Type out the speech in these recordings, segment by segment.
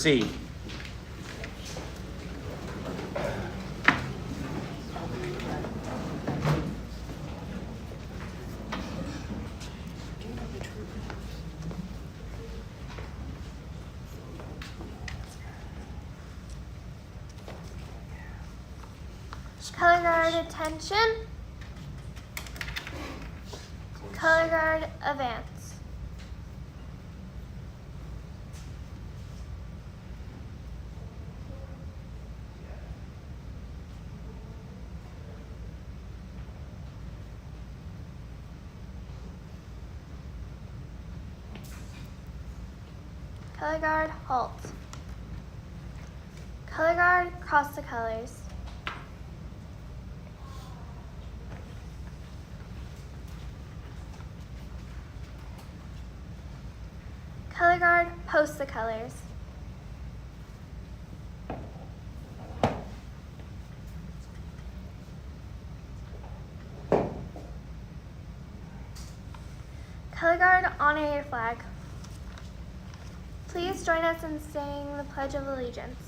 C. Color guard attention. Color guard advance. Color guard halt. Color guard cross the colors. Color guard post the colors. Color guard honor your flag. Please join us in saying the Pledge of Allegiance.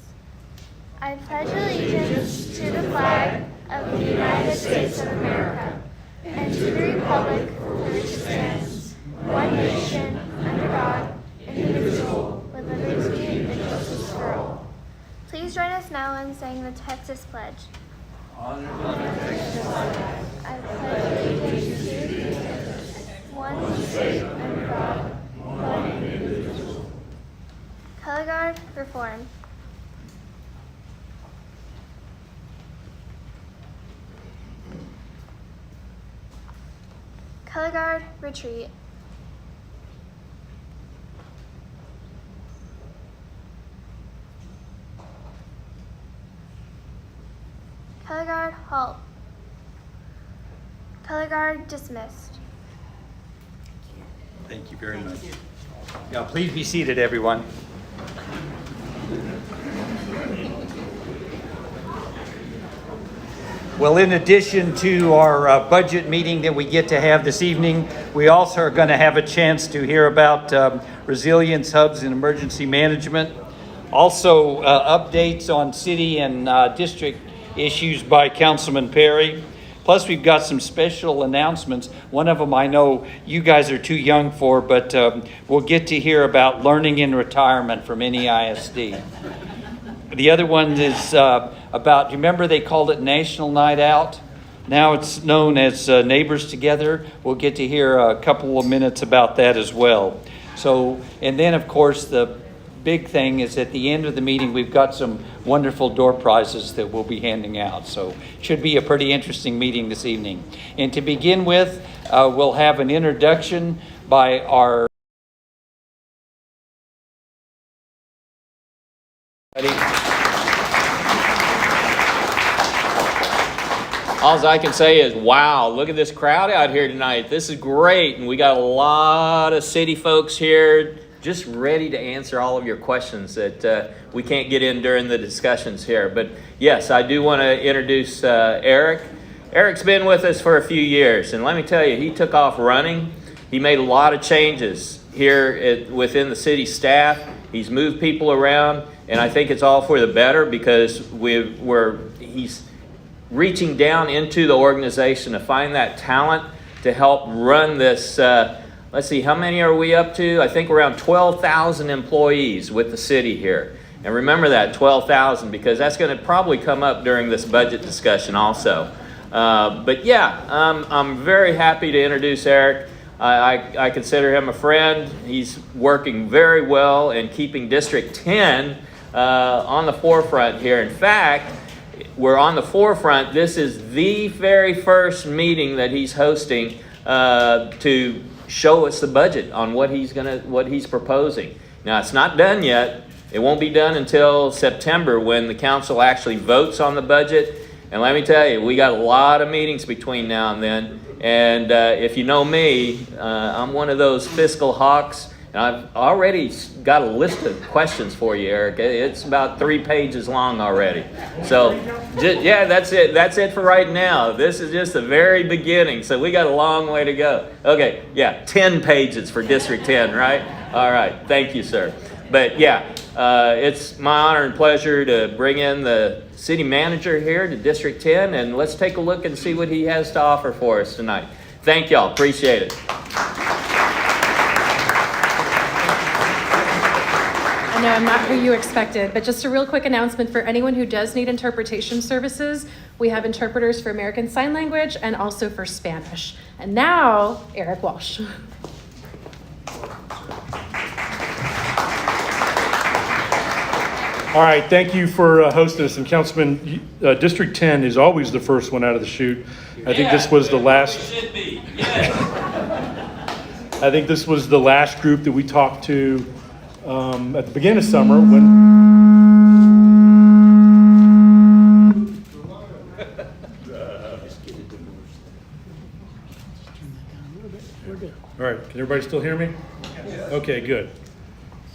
I pledge allegiance to the flag of the United States of America and to the republic for which it stands, one nation, under God, indivisible, with liberty and justice for all. Please join us now in saying the Texas Pledge. I pledge allegiance to the Texas, one state under God, one indivisible. Color guard reform. Color guard retreat. Color guard halt. Color guard dismissed. Thank you very much. Yeah, please be seated, everyone. Well, in addition to our budget meeting that we get to have this evening, we also are going to have a chance to hear about resilience hubs and emergency management. Also, updates on city and district issues by Councilman Perry. Plus, we've got some special announcements. One of them I know you guys are too young for, but we'll get to hear about learning in retirement from NEISD. The other one is about, you remember they called it National Night Out? Now it's known as Neighbors Together. We'll get to hear a couple of minutes about that as well. So, and then of course the big thing is at the end of the meeting, we've got some wonderful door prizes that we'll be handing out. So it should be a pretty interesting meeting this evening. And to begin with, we'll have an introduction by our All I can say is, wow, look at this crowd out here tonight. This is great. And we got a lot of city folks here just ready to answer all of your questions that we can't get in during the discussions here. But yes, I do want to introduce Eric. Eric's been with us for a few years. And let me tell you, he took off running. He made a lot of changes here within the city staff. He's moved people around. And I think it's all for the better because he's reaching down into the organization to find that talent to help run this. Let's see, how many are we up to? I think around 12,000 employees with the city here. And remember that, 12,000, because that's going to probably come up during this budget discussion also. But yeah, I'm very happy to introduce Eric. I consider him a friend. He's working very well and keeping District 10 on the forefront here. In fact, we're on the forefront. This is the very first meeting that he's hosting to show us the budget on what he's proposing. Now, it's not done yet. It won't be done until September when the council actually votes on the budget. And let me tell you, we got a lot of meetings between now and then. And if you know me, I'm one of those fiscal hawks. And I've already got a list of questions for you, Eric. It's about 3 pages long already. So, yeah, that's it. That's it for right now. This is just the very beginning. So we got a long way to go. Okay, yeah, 10 pages for District 10, right? All right, thank you, sir. But yeah, it's my honor and pleasure to bring in the city manager here to District 10, and let's take a look and see what he has to offer for us tonight. Thank y'all. Appreciate it. I know I'm not who you expected, but just a real quick announcement for anyone who does need interpretation services. We have interpreters for American Sign Language and also for Spanish. And now, Eric Walsh. All right, thank you for hosting us. And Councilman, District 10 is always the first one out of the chute. I think this was the last. Should be. Yes. I think this was the last group that we talked to at the beginning of summer when. All right, can everybody still hear me? Okay, good.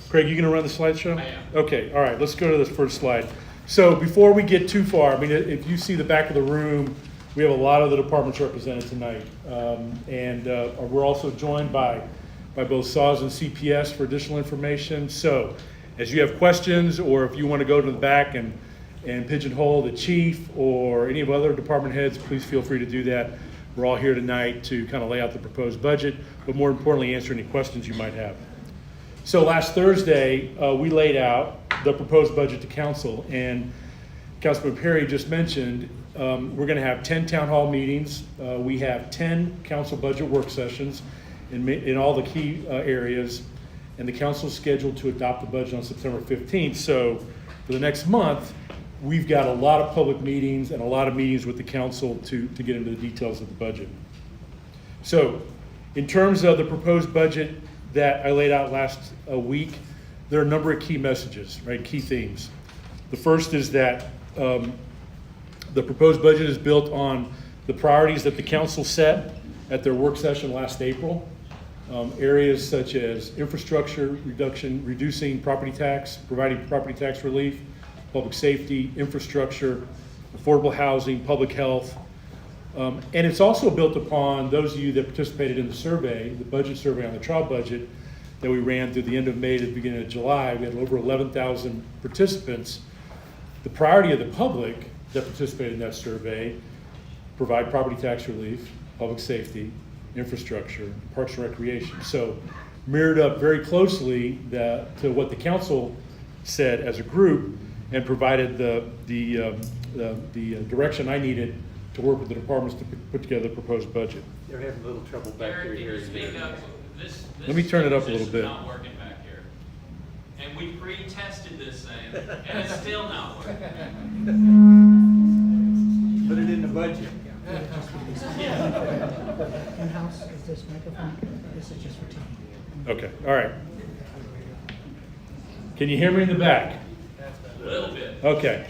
Craig, you gonna run the slideshow? I am. Okay, all right, let's go to this first slide. So before we get too far, I mean, if you see the back of the room, we have a lot of the departments represented tonight. We're also joined by both SAWS and CPS for additional information. So as you have questions, or if you want to go to the back and pigeonhole the chief or any of other department heads, please feel free to do that. We're all here tonight to kind of lay out the proposed budget, but more importantly, answer any questions you might have. So last Thursday, we laid out the proposed budget to council, and Councilman Perry just mentioned we're going to have 10 town hall meetings. We have 10 council budget work sessions in all the key areas, and the council is scheduled to adopt the budget on September 15th. So for the next month, we've got a lot of public meetings and a lot of meetings with the council to get into the details of the budget. So in terms of the proposed budget that I laid out last week, there are a number of key messages, right? Key themes. The first is that the proposed budget is built on the priorities that the council set at their work session last April. Areas such as infrastructure reducing property tax, providing property tax relief, public safety, infrastructure, affordable housing, public health. And it's also built upon those of you that participated in the survey, the budget survey on the trial budget that we ran through the end of May to the beginning of July. We had over 11,000 participants. The priority of the public that participated in that survey: provide property tax relief, public safety, infrastructure, parks and recreation. So mirrored up very closely to what the council said as a group, and provided the direction I needed to work with the departments to put together the proposed budget. They're having a little trouble back Eric, here. can you speak up? This Let me turn it up a little system's bit. not working back here. And we pre-tested this thing, and it's still not working. Put it in the budget. In-house is this microphone, this is just for TV. Okay, all right. Can you hear me in the back? A little bit. Okay.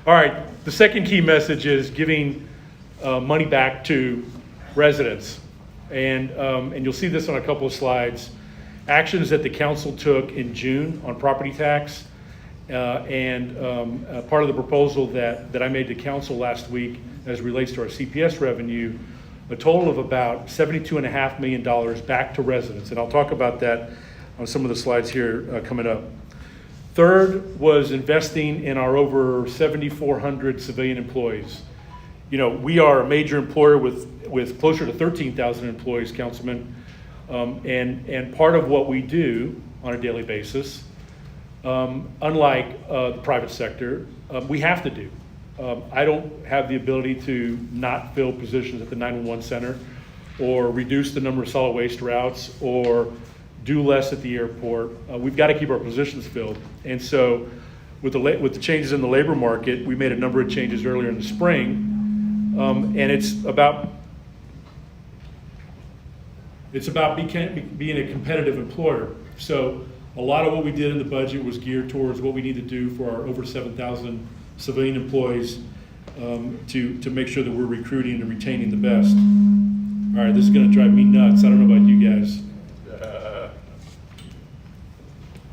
All right, the second key message is giving money back to residents. And you'll see this on a couple of slides. Actions that the council took in June on property tax, and part of the proposal that I made to council last week as it relates to our CPS revenue, a total of about $72.5 million back to residents. And I'll talk about that on some of the slides here coming up. Third was investing in our over 7,400 civilian employees. You know, we are a major employer with closer to 13,000 employees, Councilman. And part of what we do on a daily basis, unlike the private sector, we have to do. I don't have the ability to not fill positions at the 911 center, or reduce the number of solid waste routes, or do less at the airport. We've got to keep our positions filled. And so with the changes in the labor market, we made a number of changes earlier in the spring. And it's about being a competitive employer. So a lot of what we did in the budget was geared towards what we need to do for our over 7,000 civilian employees, to make sure that we're recruiting and retaining the best. All right, this is going to drive me nuts. I don't know about you guys.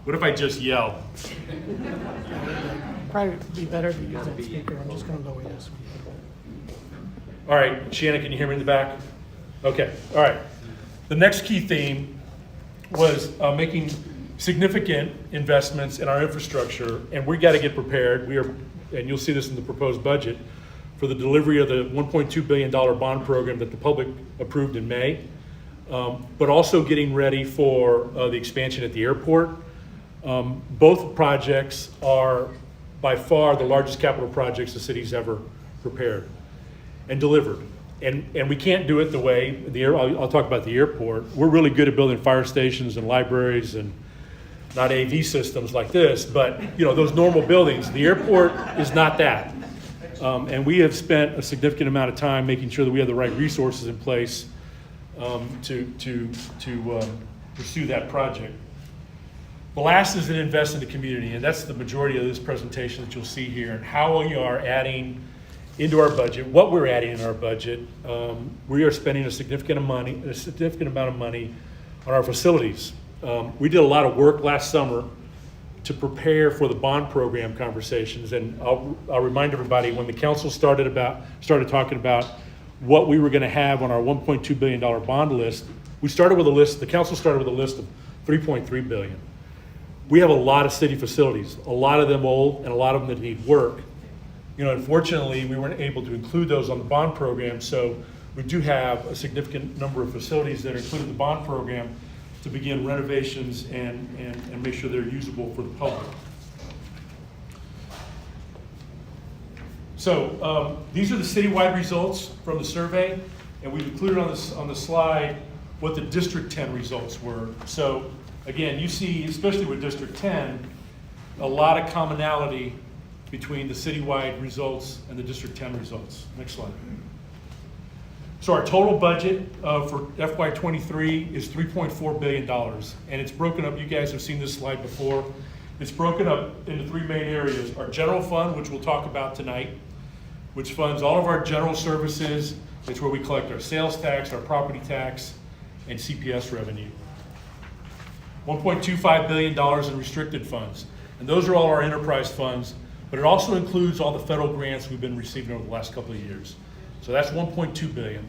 What if I just yell? Probably be better to use that speaker, I'm just gonna lower this one. All right, Shannon, can you hear me in the back? Okay, all right. The next key theme was making significant investments in our infrastructure, and we got to get prepared. We are, and you'll see this in the proposed budget, for the delivery of the $1.2 billion bond program that the public approved in May, but also getting ready for the expansion at the airport. Both projects are by far the largest capital projects the city's ever prepared and delivered. And we can't do it the way, I'll talk about the airport. We're really good at building fire stations and libraries and not AV systems like this, but those normal buildings. The airport is not that. And we have spent a significant amount of time making sure that we have the right resources in place to pursue that project. The last is to invest in the community, and that's the majority of this presentation that you'll see here, and how we are adding into our budget, what we're adding in our budget. We are spending a significant amount of money on our facilities. We did a lot of work last summer to prepare for the bond program conversations, and I'll remind everybody, when the council started talking about what we were going to have on our $1.2 billion bond list, the council started with a list of $3.3 billion. We have a lot of city facilities, a lot of them old and a lot of them that need work. Unfortunately, we weren't able to include those on the bond program, so we do have a significant number of facilities that are included in the bond program to begin renovations and make sure they're usable for the public. So these are the citywide results from the survey, and we've included on the slide what the District 10 results were. So again, you see, especially with District 10, a lot of commonality between the citywide results and the District 10 results. Next slide. So our total budget for FY23 is $3.4 billion, and it's broken up. You guys have seen this slide before. It's broken up into three main areas. Our general fund, which we'll talk about tonight, which funds all of our general services. It's where we collect our sales tax, our property tax, and CPS revenue. $1.25 billion in restricted funds, and those are all our enterprise funds, but it also includes all the federal grants we've been receiving over the last couple of years. So that's $1.2 billion.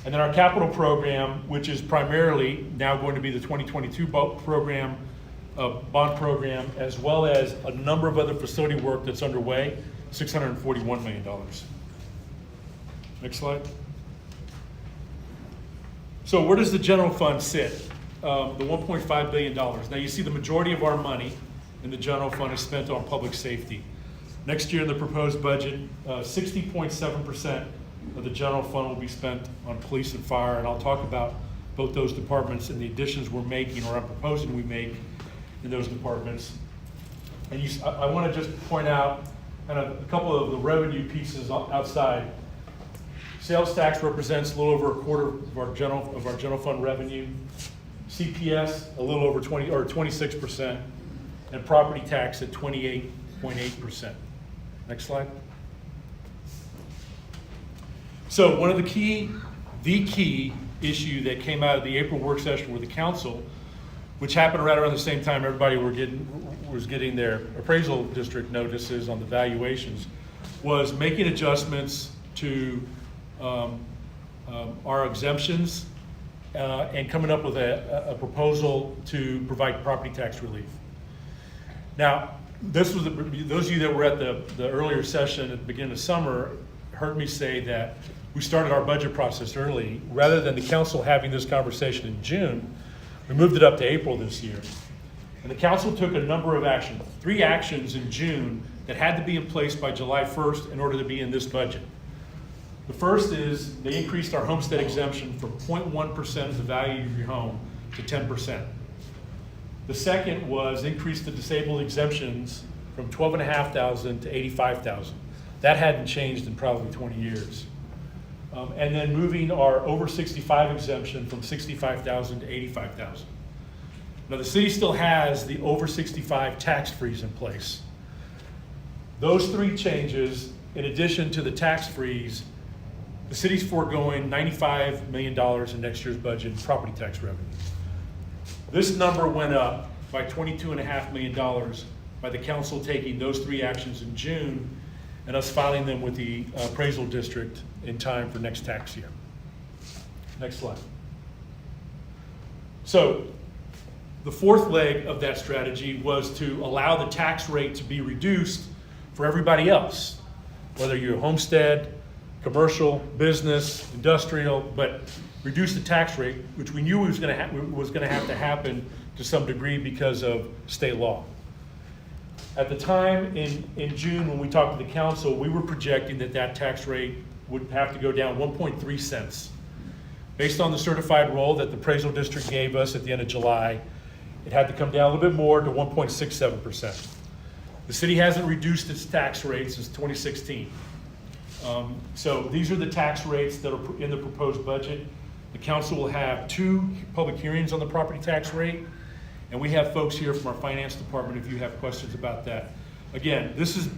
And then our capital program, which is primarily now going to be the 2022 bond program, as well as a number of other facility work that's underway, $641 million. Next slide. So where does the general fund sit? The $1.5 billion. Now you see the majority of our money in the general fund is spent on public safety. Next year in the proposed budget, 60.7% of the general fund will be spent on police and fire, and I'll talk about both those departments and the additions we're making, or I'm proposing we make in those departments. And I want to just point out kind of a couple of the revenue pieces outside. Sales tax represents a little over a quarter of our general fund revenue. CPS a little over 26%, and property tax at 28.8%. Next slide. So one of the key issue that came out of the April work session with the council, which happened right around the same time everybody was getting their appraisal district notices on the valuations, was making adjustments to our exemptions and coming up with a proposal to provide property tax relief. Now, this was those of you that were at the earlier session at the beginning of summer heard me say that we started our budget process early. Rather than the council having this conversation in June, we moved it up to April this year. And the council took a number of actions, 3 actions in June that had to be in place by July 1st in order to be in this budget. The first is they increased our homestead exemption from 0.1% of the value of your home to 10%. The second was increase the disabled exemptions from $12,500 to $85,000. That hadn't changed in probably 20 years. And then moving our over 65 exemption from $65,000 to $85,000. Now the city still has the over 65 tax freeze in place. Those 3 changes, in addition to the tax freeze, the city's foregoing $95 million in next year's budget in property tax revenue. This number went up by $22.5 million by the council taking those 3 actions in June and us filing them with the appraisal district in time for next tax year. Next slide. So the fourth leg of that strategy was to allow the tax rate to be reduced for everybody else, whether you're homestead, commercial, business, industrial, but reduce the tax rate, which we knew was going to have to happen to some degree because of state law. At the time in June, when we talked to the council, we were projecting that that tax rate would have to go down 1.3 cents. Based on the certified roll that the appraisal district gave us at the end of July, it had to come down a little bit more to 1.67%. The city hasn't reduced its tax rate since 2016. So these are the tax rates that are in the proposed budget. The council will have 2 public hearings on the property tax rate, and we have folks here from our finance department if you have questions about that. Again, this is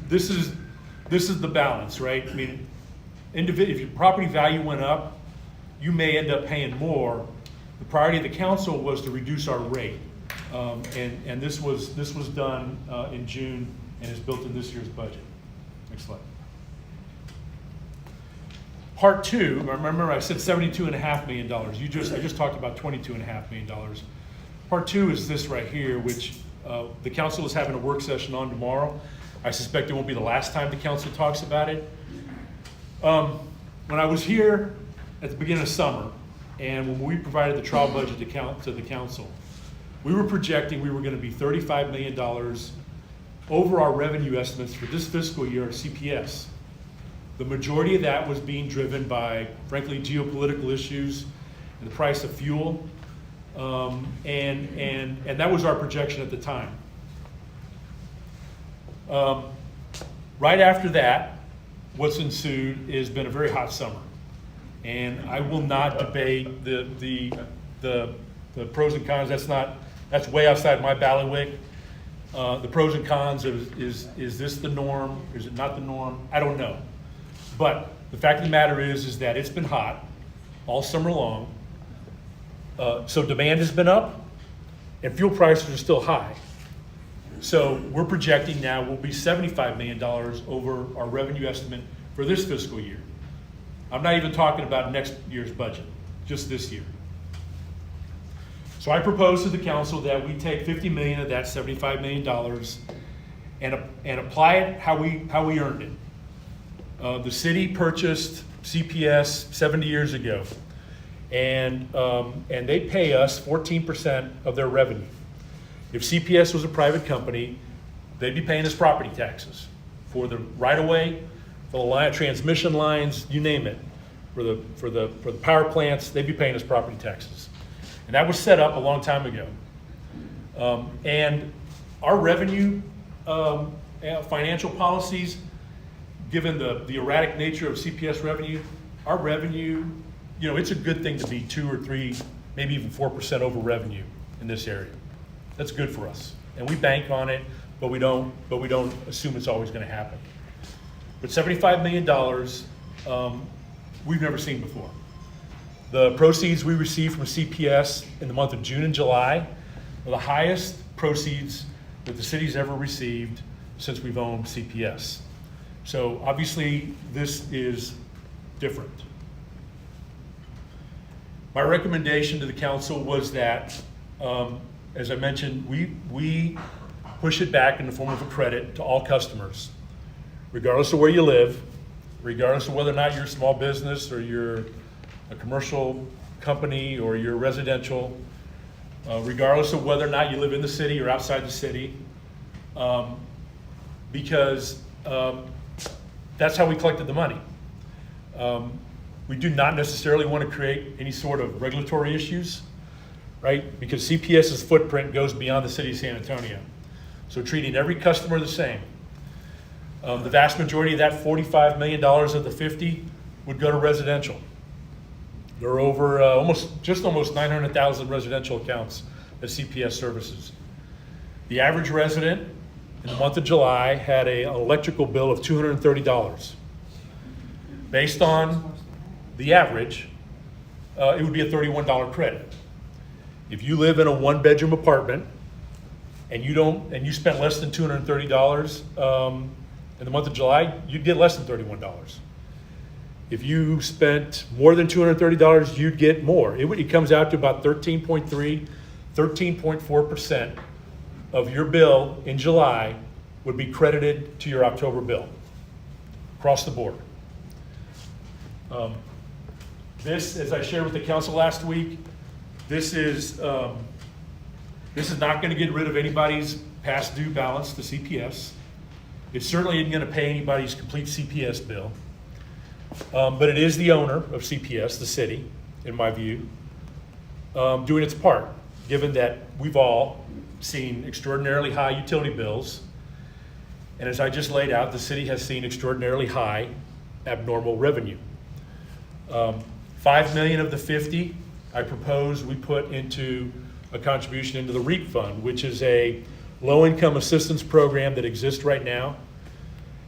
the balance, right? I mean, if your property value went up, you may end up paying more. The priority of the council was to reduce our rate, and this was done in June and is built in this year's budget. Next slide. Part 2, remember I said $72.5 million. I just talked about $22.5 million. Part 2 is this right here, which the council is having a work session on tomorrow. I suspect it won't be the last time the council talks about it. When I was here at the beginning of summer, and when we provided the trial budget to the council, we were projecting we were going to be $35 million over our revenue estimates for this fiscal year at CPS. The majority of that was being driven by, frankly, geopolitical issues and the price of fuel, and that was our projection at the time. Right after that, what's ensued has been a very hot summer, and I will not debate the pros and cons. That's way outside my bailiwick. The pros and cons is this the norm? Is it not the norm? I don't know. But the fact of the matter is that it's been hot all summer long. So demand has been up, and fuel prices are still high. So we're projecting now we'll be $75 million over our revenue estimate for this fiscal year. I'm not even talking about next year's budget, just this year. So I propose to the council that we take $50 million of that $75 million and apply it how we earned it. The city purchased CPS 70 years ago, and they pay us 14% of their revenue. If CPS was a private company, they'd be paying us property taxes for the right-of-way, for the line, transmission lines, you name it. For the power plants, they'd be paying us property taxes, and that was set up a long time ago. And our revenue financial policies, given the erratic nature of CPS revenue, our revenue, it's a good thing to be 2 or 3, maybe even 4% over revenue in this area. That's good for us, and we bank on it, but we don't assume it's always going to happen. But $75 million, we've never seen before. The proceeds we received from CPS in the month of June and July are the highest proceeds that the city's ever received since we've owned CPS. So obviously, this is different. My recommendation to the council was that, as I mentioned, we push it back in the form of a credit to all customers, regardless of where you live, regardless of whether or not you're a small business or you're a commercial company or you're residential, regardless of whether or not you live in the city or outside the city, because that's how we collected the money. We do not necessarily want to create any sort of regulatory issues, right? Because CPS's footprint goes beyond the city of San Antonio. So treating every customer the same. The vast majority of that $45 million of the 50 would go to residential. There are over almost 900,000 residential accounts that CPS services. The average resident in the month of July had an electrical bill of $230. Based on the average, it would be a $31 credit. If you live in a one-bedroom apartment and you spent less than $230 in the month of July, you'd get less than $31. If you spent more than $230, you'd get more. It comes out to about 13.4% of your bill in July would be credited to your October bill, across the board. This, as I shared with the council last week, this is not going to get rid of anybody's past due balance to CPS. It certainly isn't going to pay anybody's complete CPS bill. But it is the owner of CPS, the city, in my view, doing its part, given that we've all seen extraordinarily high utility bills. And as I just laid out, the city has seen extraordinarily high abnormal revenue. 5 million of the 50, I propose we put into a contribution into the REAP fund, which is a low-income assistance program that exists right now.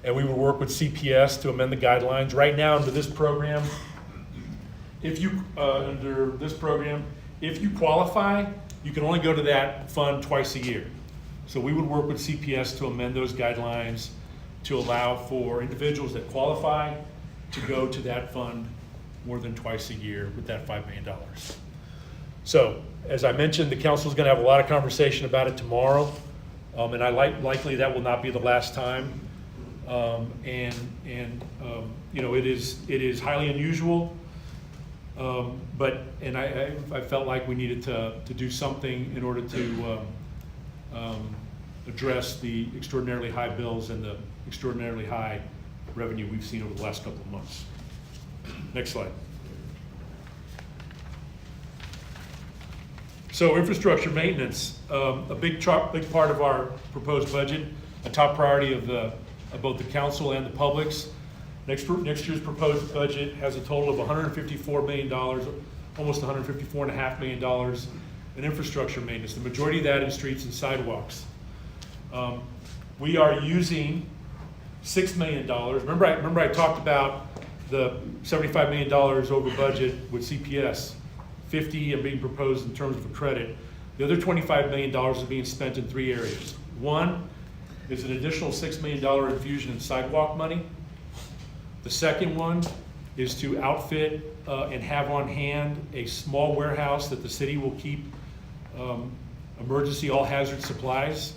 And we will work with CPS to amend the guidelines. Right now, under this program, if you qualify, you can only go to that fund twice a year. So we would work with CPS to amend those guidelines to allow for individuals that qualify to go to that fund more than twice a year with that $5 million. So, as I mentioned, the council is going to have a lot of conversation about it tomorrow, and likely that will not be the last time. You know, it is highly unusual, but I felt like we needed to do something in order to address the extraordinarily high bills and the extraordinarily high revenue we've seen over the last couple of months. Next slide. So infrastructure maintenance, a big part of our proposed budget, a top priority of both the council and the public's. Next year's proposed budget has a total of $154 million, almost $154.5 million in infrastructure maintenance. The majority of that in streets and sidewalks. We are using $6 million. Remember I talked about the $75 million over budget with CPS. 50 are being proposed in terms of a credit. The other $25 million is being spent in 3 areas. One is an additional $6 million infusion in sidewalk money. The second one is to outfit and have on hand a small warehouse that the city will keep emergency all hazard supplies.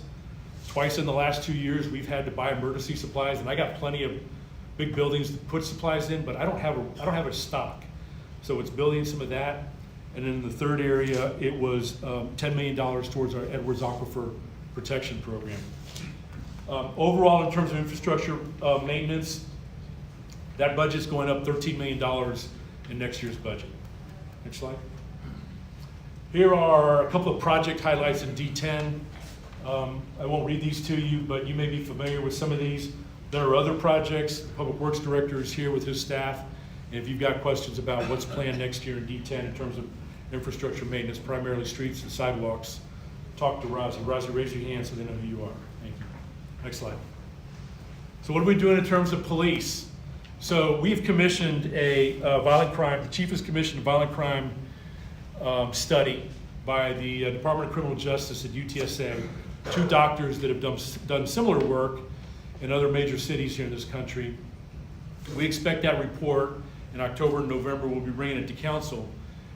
Twice in the last 2 years, we've had to buy emergency supplies, and I got plenty of big buildings to put supplies in, but I don't have a stock. So it's building some of that. And then in the third area, it was $10 million towards our Edwards Aquifer Protection Program. Overall, in terms of infrastructure maintenance, that budget's going up $13 million in next year's budget. Next slide. Here are a couple of project highlights in D10. I won't read these to you, but you may be familiar with some of these. There are other projects. The Public Works Director is here with his staff. And if you've got questions about what's planned next year in D10 in terms of infrastructure maintenance, primarily streets and sidewalks, talk to Rozzy. Rozzy, raise your hand so they know who you are. Thank you. Next slide. So what are we doing in terms of police? So we've commissioned a violent crime, the chief has commissioned a violent crime study by the Department of Criminal Justice at UTSA, 2 doctors that have done similar work in other major cities here in this country. We expect that report in October and November. We'll be bringing it to council.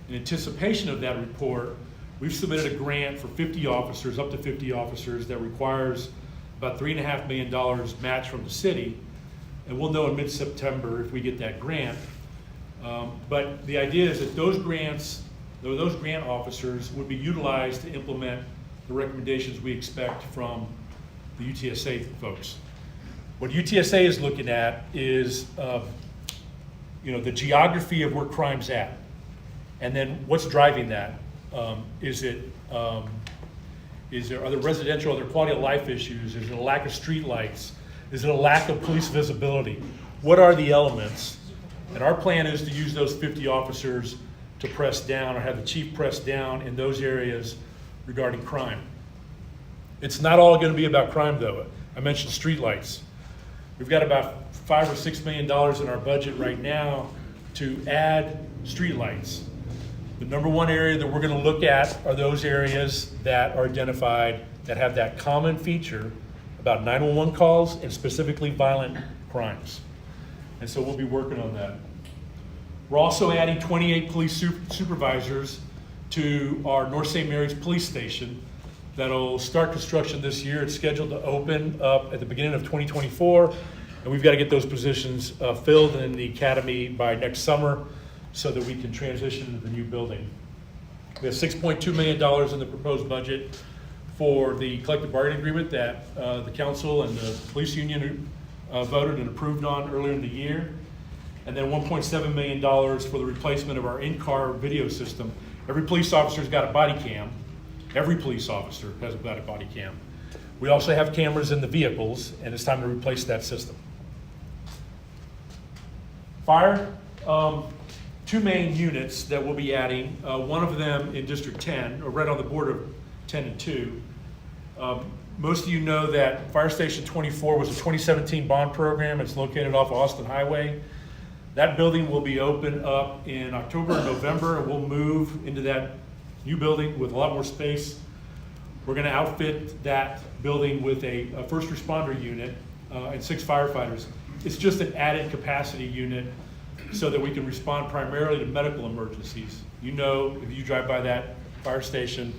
In anticipation of that report, we've submitted a grant for 50 officers, up to 50 officers, that requires about $3.5 million match from the city. And we'll know in mid-September if we get that grant. But the idea is that those grant officers would be utilized to implement the recommendations we expect from the UTSA folks. What UTSA is looking at is the geography of where crime's at. And then what's driving that? Are there residential, are there quality of life issues? Is it a lack of street lights? Is it a lack of police visibility? What are the elements? And our plan is to use those 50 officers to press down, or have the chief press down in those areas regarding crime. It's not all going to be about crime, though. I mentioned street lights. We've got about $5 or $6 million in our budget right now to add street lights. The number one area that we're going to look at are those areas that are identified that have that common feature about 911 calls and specifically violent crimes. And so we'll be working on that. We're also adding 28 police supervisors to our North St. Mary's Police Station that'll start construction this year. It's scheduled to open up at the beginning of 2024, and we've got to get those positions filled in the academy by next summer so that we can transition to the new building. We have $6.2 million in the proposed budget for the collective bargaining agreement that the council and the police union voted and approved on earlier in the year. And then $1.7 million for the replacement of our in-car video system. Every police officer's got a body cam. Every police officer has got a body cam. We also have cameras in the vehicles, and it's time to replace that system. Fire, two main units that we'll be adding. One of them in District 10, or right on the border of 10 and 2. Most of you know that Fire Station 24 was a 2017 bond program. It's located off of Austin Highway. That building will be open up in October and November, and we'll move into that new building with a lot more space. We're going to outfit that building with a first responder unit and 6 firefighters. It's just an added capacity unit so that we can respond primarily to medical emergencies. You know, if you drive by that fire station,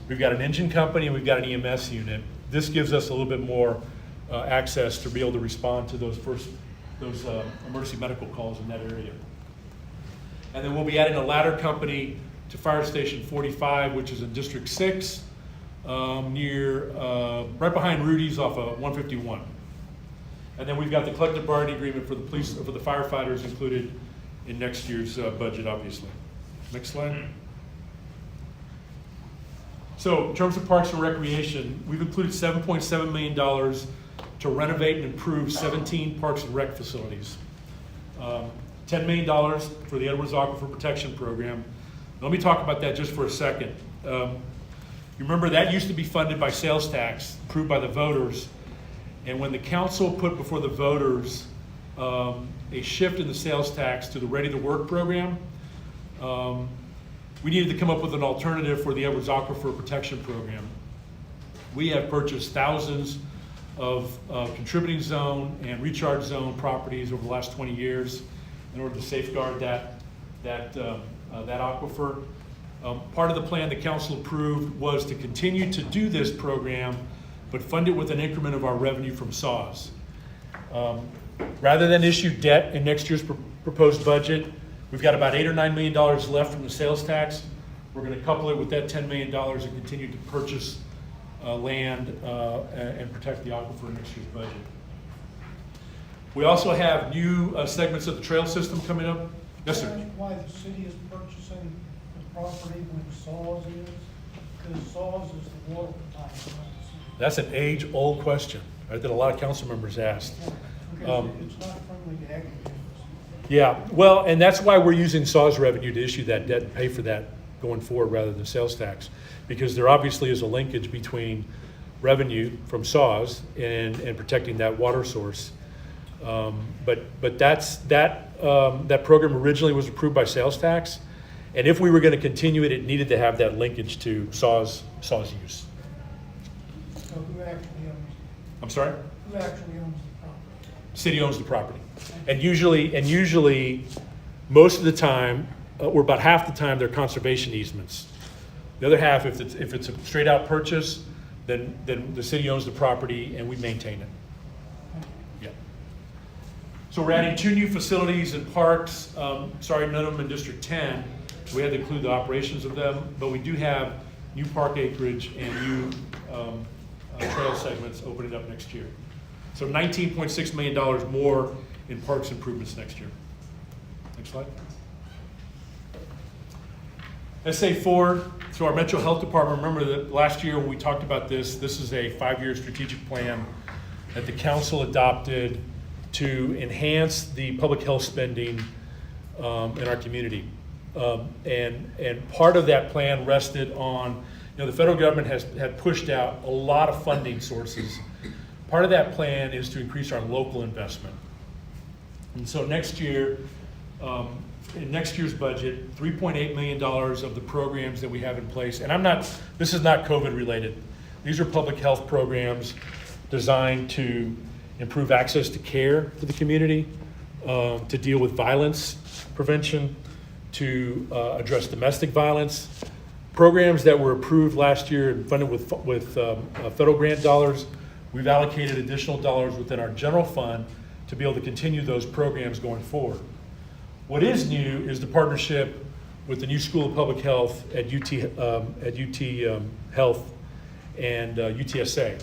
we've got an engine company and we've got an EMS unit. This gives us a little bit more access to be able to respond to those emergency medical calls in that area. And then we'll be adding a ladder company to Fire Station 45, which is in District 6, near, right behind Rudy's off of 151. And then we've got the collective bargaining agreement for the police, for the firefighters included in next year's budget, obviously. Next slide. So in terms of Parks and Recreation, we've included $7.7 million to renovate and improve 17 Parks and Rec facilities. $10 million for the Edwards Aquifer Protection Program. Let me talk about that just for a second. You remember that used to be funded by sales tax, approved by the voters. And when the council put before the voters a shift in the sales tax to the Ready to Work program, we needed to come up with an alternative for the Edwards Aquifer Protection Program. We have purchased thousands of contributing zone and recharge zone properties over the last 20 years in order to safeguard that aquifer. Part of the plan the council approved was to continue to do this program, but fund it with an increment of our revenue from SAWS. Rather than issue debt in next year's proposed budget, we've got about $8 or $9 million left from the sales tax. We're going to couple it with that $10 million and continue to purchase land and protect the aquifer in next year's budget. We also have new segments of the trail system coming up. Yes, sir. Why the city is purchasing the property when SAWS is? Because SAWS is the water protection. That's an age-old question, right, that a lot of council members asked. Because it's not friendly to agriculture. Yeah, well, and that's why we're using SAWS revenue to issue that debt and pay for that going forward rather than sales tax. Because there obviously is a linkage between revenue from SAWS and protecting that water source. But that program originally was approved by sales tax. And if we were going to continue it, it needed to have that linkage to SAWS use. So who actually owns? I'm sorry? Who actually owns the property? City owns the property. And usually, most of the time, or about half the time, they're conservation easements. The other half, if it's a straight out purchase, then the city owns the property and we maintain it. Yeah. So we're adding 2 new facilities and parks. Sorry, none of them in District 10. We had to include the operations of them, but we do have new park acreage and new trail segments opening up next year. So $19.6 million more in parks improvements next year. Next slide. SA Forward, so our Metro Health Department, remember that last year when we talked about this is a 5-year strategic plan that the council adopted to enhance the public health spending in our community. And part of that plan rested on, the federal government had pushed out a lot of funding sources. Part of that plan is to increase our local investment. And so next year, in next year's budget, $3.8 million of the programs that we have in place, and this is not COVID related. These are public health programs designed to improve access to care for the community, to deal with violence prevention, to address domestic violence. Programs that were approved last year and funded with federal grant dollars, we've allocated additional dollars within our general fund to be able to continue those programs going forward. What is new is the partnership with the new School of Public Health at UT Health and UTSA.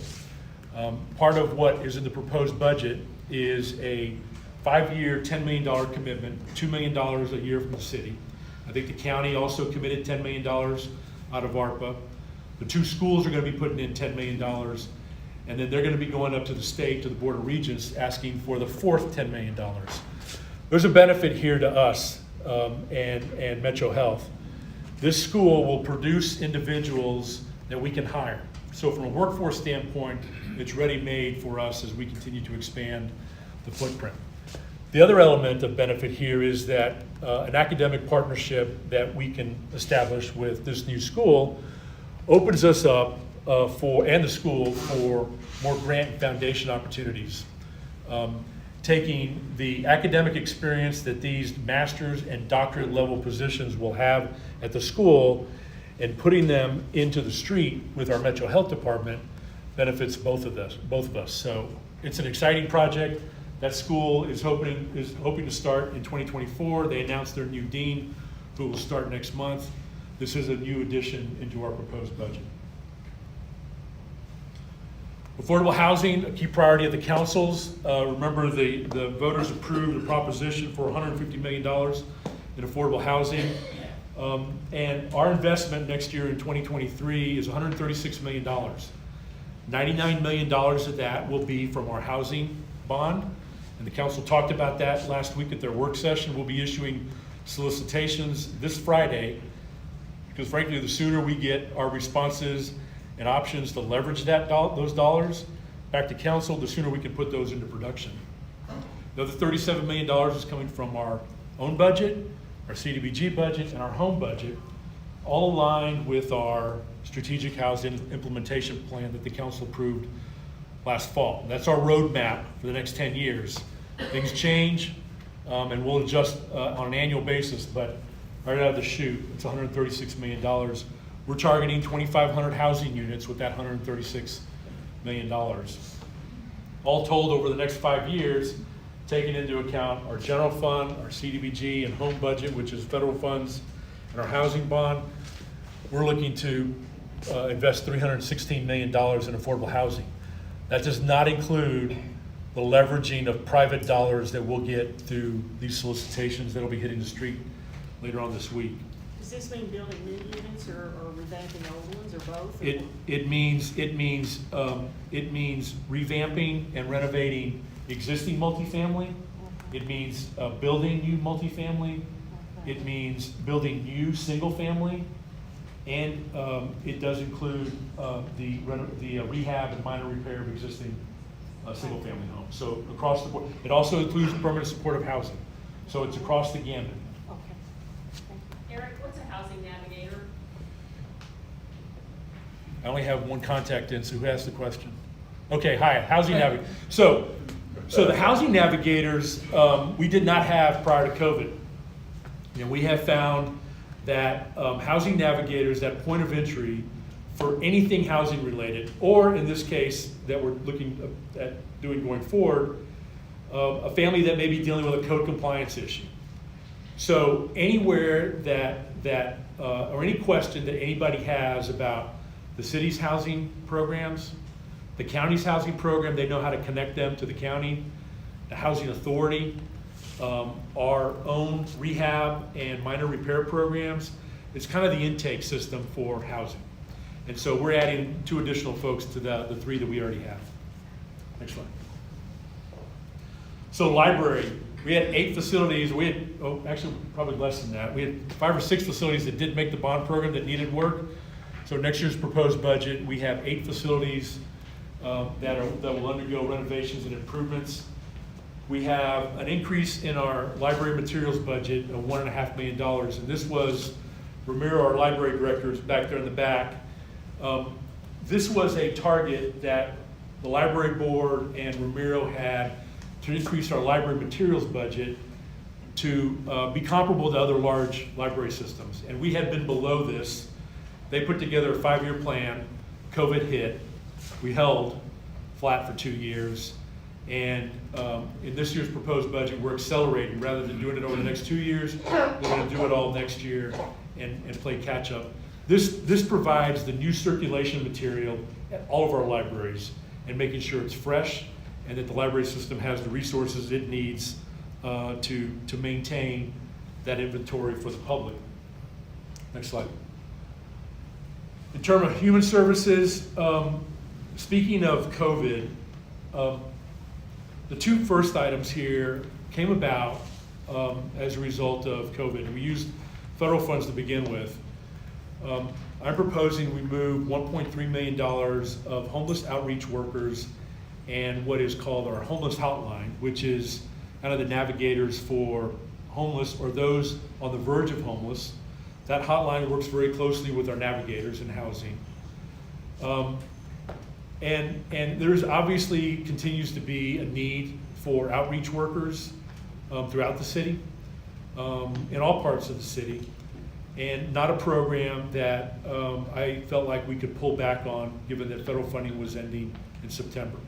Part of what is in the proposed budget is a 5-year, $10 million commitment, $2 million a year from the city. I think the county also committed $10 million out of ARPA. The 2 schools are going to be putting in $10 million, and then they're going to be going up to the state, to the Board of Regents, asking for the fourth $10 million. There's a benefit here to us and Metro Health. This school will produce individuals that we can hire. So from a workforce standpoint, it's ready-made for us as we continue to expand the footprint. The other element of benefit here is that an academic partnership that we can establish with this new school opens us up and the school for more grant and foundation opportunities. Taking the academic experience that these master's and doctorate level positions will have at the school and putting them into the street with our Metro Health Department benefits both of us. So it's an exciting project. That school is hoping to start in 2024. They announced their new dean, who will start next month. This is a new addition into our proposed budget. Affordable housing, a key priority of the councils. Remember, the voters approved a proposition for $150 million in affordable housing. And our investment next year in 2023 is $136 million. $99 million of that will be from our housing bond. And the council talked about that last week at their work session. We'll be issuing solicitations this Friday, because frankly, the sooner we get our responses and options to leverage those dollars back to council, the sooner we can put those into production. The other $37 million is coming from our own budget, our CDBG budget, and our home budget, all aligned with our strategic housing implementation plan that the council approved last fall. That's our roadmap for the next 10 years. Things change, and we'll adjust on an annual basis, but right out of the chute, it's $136 million. We're targeting 2,500 housing units with that $136 million. All told, over the next 5 years, taking into account our general fund, our CDBG and home budget, which is federal funds, and our housing bond, we're looking to invest $316 million in affordable housing. That does not include the leveraging of private dollars that we'll get through these solicitations that will be hitting the street later on this week. Does this mean building new units or revamping old ones, or both? It means revamping and renovating existing multifamily. It means building new multifamily. It means building new single family, and it does include the rehab and minor repair of existing single family homes. So across the board, it also includes permanent supportive housing. So it's across the gamut. Okay. Thank you. Eric, what's a housing navigator? I only have one contact in, so who asked the question? Okay, hi, housing navigator. So the housing navigators, we did not have prior to COVID. And we have found that housing navigators, that point of entry for anything housing related, or in this case that we're looking at doing going forward, a family that may be dealing with a code compliance issue. So anywhere or any question that anybody has about the city's housing programs, the county's housing program, they know how to connect them to the county, the housing authority, our own rehab and minor repair programs. It's kind of the intake system for housing. And so we're adding 2 additional folks to the 3 that we already have. Next slide. So library, we had 8 facilities. We had, actually probably less than that. We had 5 or 6 facilities that did make the bond program that needed work. So next year's proposed budget, we have 8 facilities that will undergo renovations and improvements. We have an increase in our library materials budget of $1.5 million, and this was Ramiro, our library director, is back there in the back. This was a target that the library board and Ramiro had to increase our library materials budget to be comparable to other large library systems. And we had been below this. They put together a 5-year plan. COVID hit. We held flat for 2 years. And in this year's proposed budget, we're accelerating. Rather than doing it over the next 2 years, we're going to do it all next year and play catch up. This provides the new circulation material at all of our libraries and making sure it's fresh and that the library system has the resources it needs to maintain that inventory for the public. Next slide. In terms of human services, speaking of COVID, the two first items here came about as a result of COVID, and we used federal funds to begin with. I'm proposing we move $1.3 million of homeless outreach workers and what is called our homeless hotline, which is kind of the navigators for homeless or those on the verge of homeless. That hotline works very closely with our navigators in housing. And there's obviously continues to be a need for outreach workers throughout the city, in all parts of the city, and not a program that I felt like we could pull back on given that federal funding was ending in September.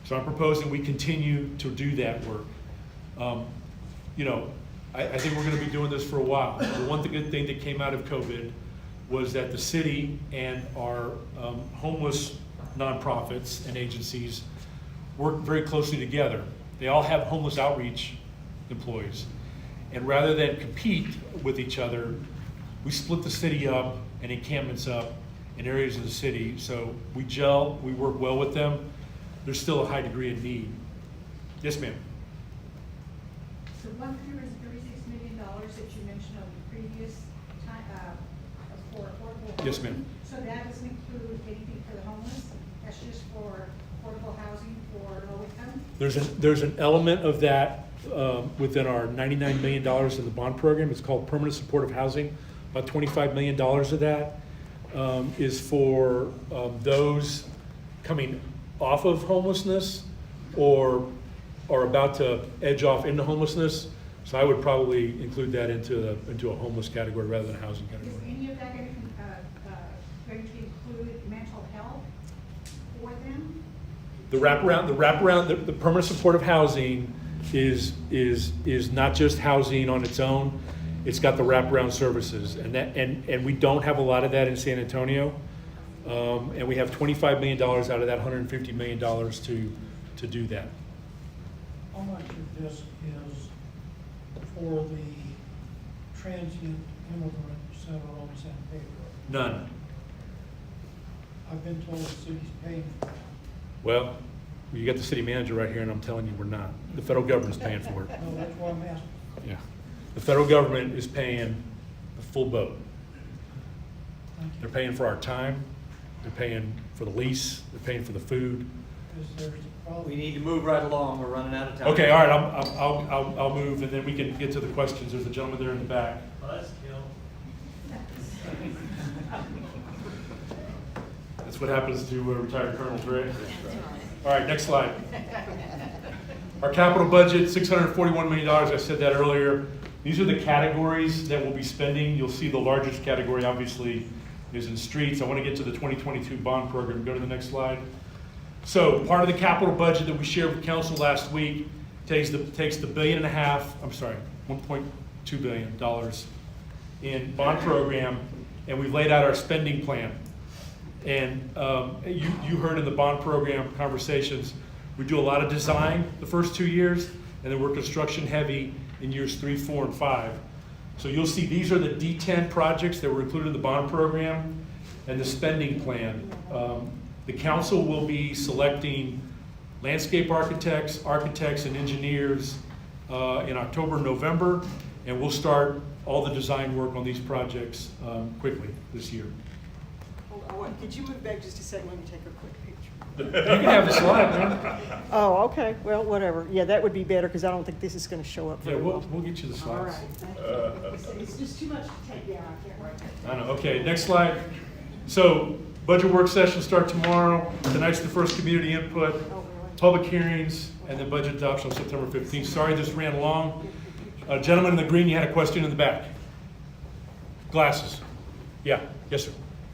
So I'm proposing we continue to do that work. You know, I think we're going to be doing this for a while. The one good thing that came out of COVID was that the city and our homeless nonprofits and agencies work very closely together. They all have homeless outreach employees. And rather than compete with each other, we split the city up and encampments up in areas of the city. So we gel, we work well with them. There's still a high degree of need. Yes, ma'am. So $136 million that you mentioned on the previous time, for affordable. Yes, ma'am. So that doesn't include anything for the homeless? That's just for affordable housing for low income? There's an element of that within our $99 million in the bond program. It's called permanent supportive housing. About $25 million of that is for those coming off of homelessness or are about to edge off into homelessness. So I would probably include that into a homeless category rather than a housing Is category. any of that going to include mental health for them? The wraparound, the permanent supportive housing is not just housing on its own. It's got the wraparound services, and we don't have a lot of that in San Antonio. And we have $25 million out of that $150 million to do that. How much of this is for the transient immigrant center on San Pedro? None. I've been told the city's paying for it. Well, you got the city manager right here, and I'm telling you we're not. The federal government's paying for it. No, that's why I'm asking. Yeah. The federal government is paying the full boat. Thank you. They're paying for our time, they're paying for the lease, they're paying for the food. Because there's probably. We need to move right along, we're running out of time. Okay, all right, I'll move, and then we can get to the questions. There's a gentleman there in the back. That's what happens to retired colonels, right? All right, next slide. Our capital budget, $641 million, I said that earlier. These are the categories that we'll be spending. You'll see the largest category, obviously, is in streets. I want to get to the 2022 bond program. Go to the next slide. So part of the capital budget that we shared with council last week takes the $1.5 billion, $1.2 billion in bond program, and we've laid out our spending plan. And you heard in the bond program conversations, we do a lot of design the first 2 years, and then we're construction heavy in years 3, 4, and 5. So you'll see these are the D10 projects that were included in the bond program and the spending plan. The council will be selecting landscape architects, and engineers in October, November, and we'll start all the design work on these projects quickly this year. Hold on, could you move back just a second, let me take a quick picture. You can have the slide, man. Oh, okay, well, whatever, yeah, that would be better, because I don't think this is gonna show up Yeah, very we'll well. get you the All slides. right, thank you. It's just too much to take down, I can't write that. I know, okay, next slide. So, budget work session start tomorrow. Tonight's the first community input. Oh, public hearings, and then budget adoption on September 15th. Sorry this ran long. Gentleman in the green, you had a question in the back. Glasses. Yeah, yes, sir.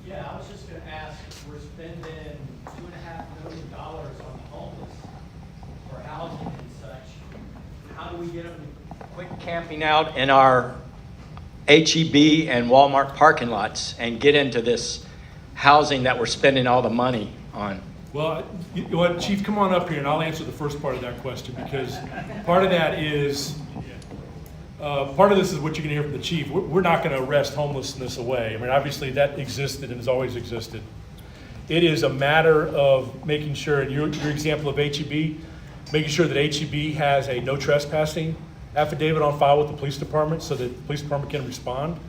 Yeah, I was just gonna ask, we're spending $2.5 million on the homeless for housing and such. How do we get them to quit camping out in our HEB and Walmart parking lots and get into this housing that we're spending all the money on? Well, you know what, Chief, come on up here and I'll answer the first part of that question, because part of that is, part of this is what you're gonna hear from the chief. We're not gonna arrest homelessness away. I mean, obviously that existed and has always existed. It is a matter of making sure, in your example of HEB, making sure that HEB has a no trespassing affidavit on file with the police department so that the police department can respond.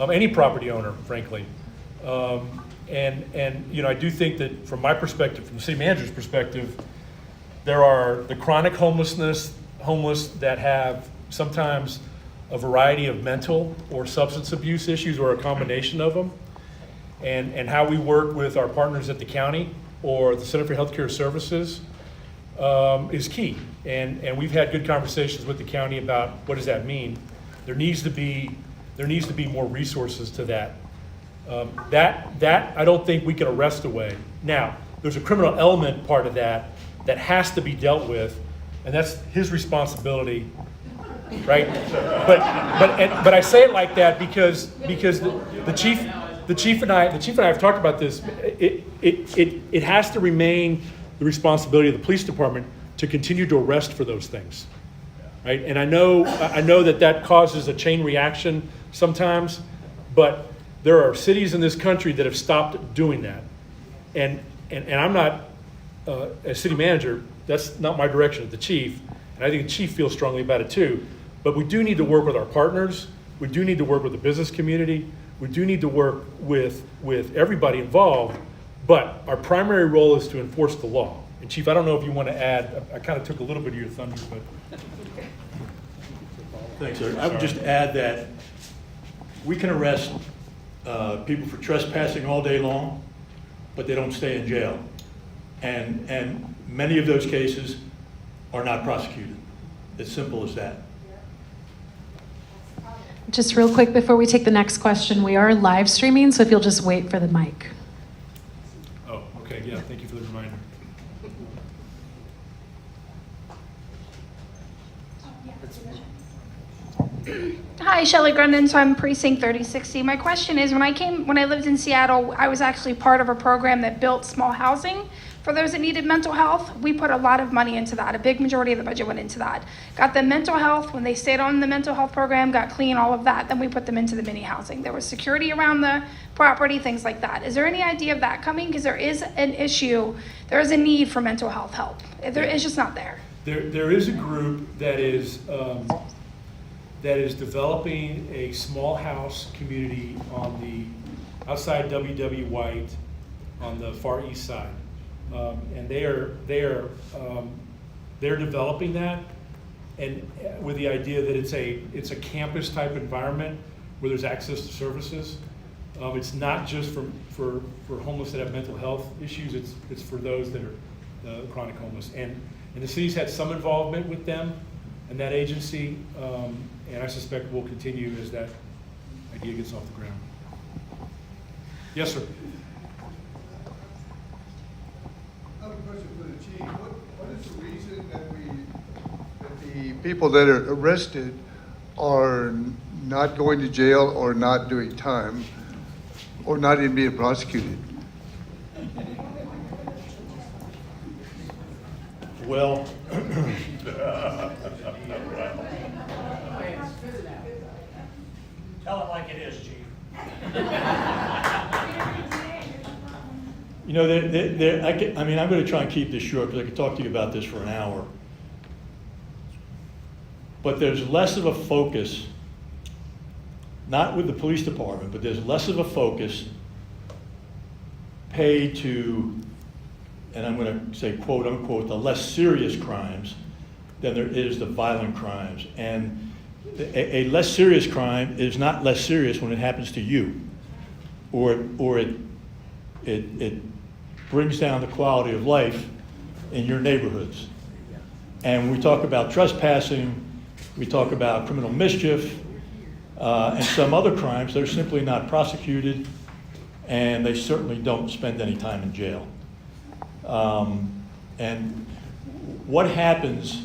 Any property owner, frankly. And you know, I do think that from my perspective, from the city manager's perspective, there are the chronic homeless that have sometimes a variety of mental or substance abuse issues or a combination of them. And how we work with our partners at the county or the Center for Healthcare Services is key. And we've had good conversations with the county about what does that mean. There needs to be more resources to that. That I don't think we can arrest away. Now, there's a criminal element part of that has to be dealt with, and that's his responsibility, right? But I say it like that because the chief and I have talked about this. It has to remain the responsibility of the police department to continue to arrest for those things, right? And I know that causes a chain reaction sometimes, but there are cities in this country that have stopped doing that. And I'm not, as city manager, that's not my direction as the chief. And I think the chief feels strongly about it too. But we do need to work with our partners. We do need to work with the business community. We do need to work with everybody involved. But our primary role is to enforce the law. And Chief, I don't know if you want to add, I kind of took a little bit of your thunder, but. Thanks, sir. I would just add that we can arrest people for trespassing all day long, but they don't stay in jail. And many of those cases are not prosecuted. It's simple as that. Just real quick before we take the next question, we are live streaming, so if you'll just wait for the mic. Oh, okay, yeah, thank you for the reminder. Hi, Shelley Grundon, so I'm Precinct 3060. My question is, when I lived in Seattle, I was actually part of a program that built small housing for those that needed mental health. We put a lot of money into that. A big majority of the budget went into that. Got them mental health, when they stayed on the mental health program, got clean, all of that, then we put them into the mini housing. There was security around the property, things like that. Is there any idea of that coming? Because there is an issue, there is a need for mental health help. It's just not there. There is a group that is developing a small house community on the outside W.W. White on the far east side. And they're developing that, and with the idea that it's a campus type environment where there's access to services. It's not just for homeless that have mental health issues, it's for those that are chronic homeless. And the city's had some involvement with them and that agency, and I suspect will continue as that idea gets off the ground. Yes, sir. I have a question for the chief. What is the reason that the people that are arrested are not going to jail or not doing time or not even being prosecuted? Well, Tell it like it is, Chief. you know, I'm going to try and keep this short because I could talk to you about this for an hour. But there's less of a focus, not with the police department, but there's less of a focus paid to, and I'm going to say quote unquote, the less serious crimes than there is the violent crimes. And a less serious crime is not less serious when it happens to you, or it brings down the quality of life in your neighborhoods. And when we talk about trespassing, we talk about criminal mischief, and some other crimes, they're simply not prosecuted, and they certainly don't spend any time in jail. And what happens,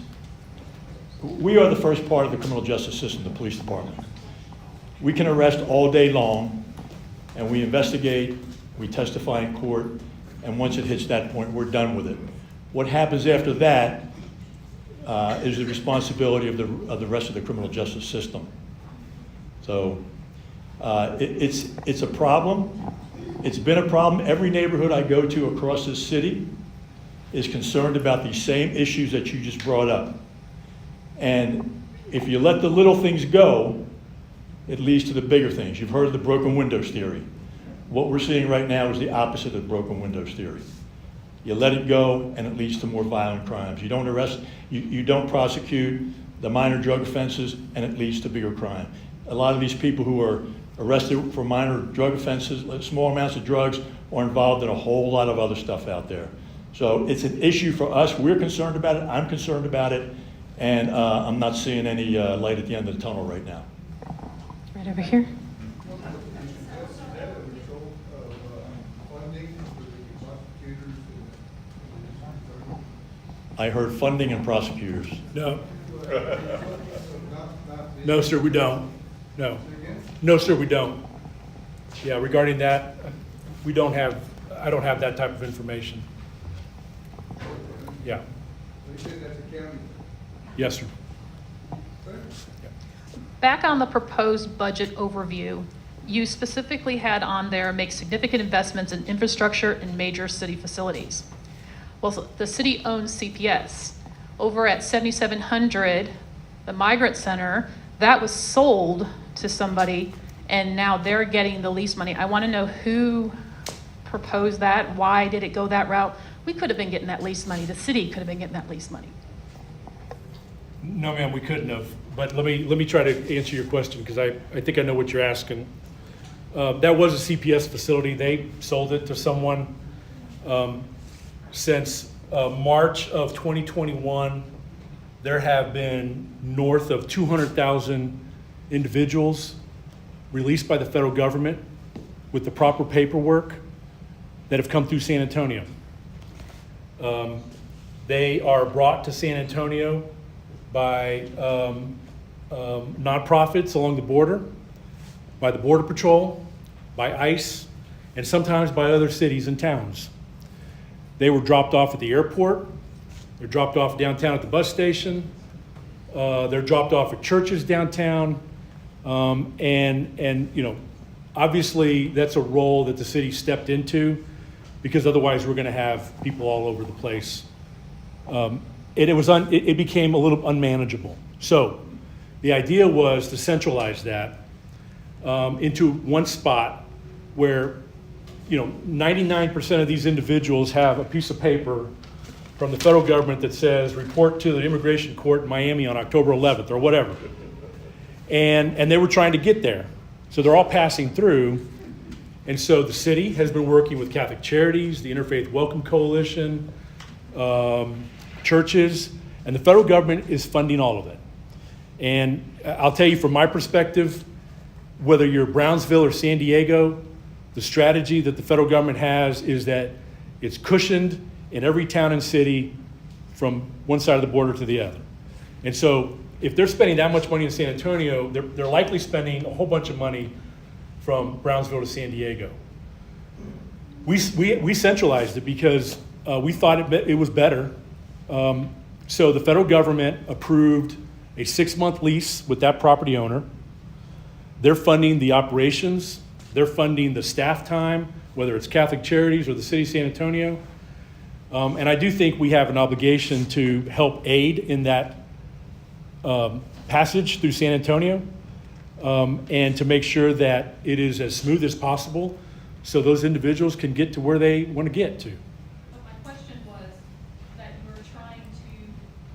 we are the first part of the criminal justice system, the police department. We can arrest all day long, and we investigate, we testify in court, and once it hits that point, we're done with it. What happens after that is the responsibility of the rest of the criminal justice system. So it's a problem. It's been a problem. Every neighborhood I go to across this city is concerned about these same issues that you just brought up. And if you let the little things go, it leads to the bigger things. You've heard of the broken windows theory. What we're seeing right now is the opposite of broken windows theory. You let it go, and it leads to more violent crimes. You don't arrest, you don't prosecute the minor drug offenses, and it leads to bigger crime. A lot of these people who are arrested for minor drug offenses, small amounts of drugs, are involved in a whole lot of other stuff out there. So it's an issue for us. We're concerned about it. I'm concerned about it. And I'm not seeing any light at the end of the tunnel right now. Right over here. I heard funding and prosecutors. No. No, sir, we don't. No. No, sir, we don't. Yeah, regarding that, I don't have that type of information. Yeah. Yes, sir. Back on the proposed budget overview, you specifically had on there make significant investments in infrastructure and major city facilities. Well, the city owns CPS. Over at 7700, the Migrant Center, that was sold to somebody, and now they're getting the lease money. I want to know who proposed that. Why did it go that route? We could have been getting that lease money. The city could have been getting that lease money. No, ma'am, we couldn't have. But let me try to answer your question, because I think I know what you're asking. That was a CPS facility. They sold it to someone. Since March of 2021, there have been north of 200,000 individuals released by the federal government with the proper paperwork that have come through San Antonio. They are brought to San Antonio by nonprofits along the border, by the Border Patrol, by ICE, and sometimes by other cities and towns. They were dropped off at the airport. They're dropped off downtown at the bus station. They're dropped off at churches downtown. And you know, obviously that's a role that the city stepped into, because otherwise we're going to have people all over the place. It became a little unmanageable. So the idea was to centralize that into one spot where, you know, 99% of these individuals have a piece of paper from the federal government that says report to the immigration court in Miami on October 11th or whatever. And they were trying to get there. So they're all passing through. And so the city has been working with Catholic Charities, the Interfaith Welcome Coalition, churches, and the federal government is funding all of it. And I'll tell you from my perspective, whether you're Brownsville or San Diego, the strategy that the federal government has is that it's cushioned in every town and city from one side of the border to the other. And so if they're spending that much money in San Antonio, they're likely spending a whole bunch of money from Brownsville to San Diego. We centralized it because we thought it was better. So the federal government approved a 6-month lease with that property owner. They're funding the operations. They're funding the staff time, whether it's Catholic Charities or the city of San Antonio. And I do think we have an obligation to help aid in that passage through San Antonio, and to make sure that it is as smooth as possible so those individuals can get to where they want to get to. But my question was that you were trying to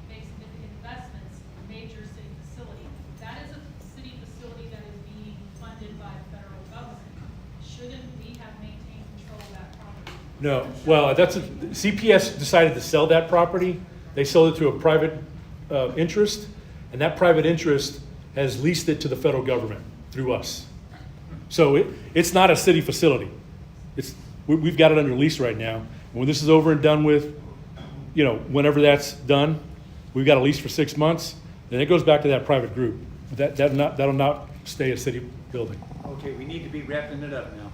make significant investments in major city facility. That is a city facility that is being funded by the federal government. Shouldn't we have maintained control of that property? No, well, CPS decided to sell that property. They sold it to a private interest, and that private interest has leased it to the federal government through us. So it's not a city facility. We've got it under lease right now. When this is over and done with, whenever that's done, we've got a lease for 6 months, then it goes back to that private group. That'll not stay a city building. Okay, we need to be wrapping it up now.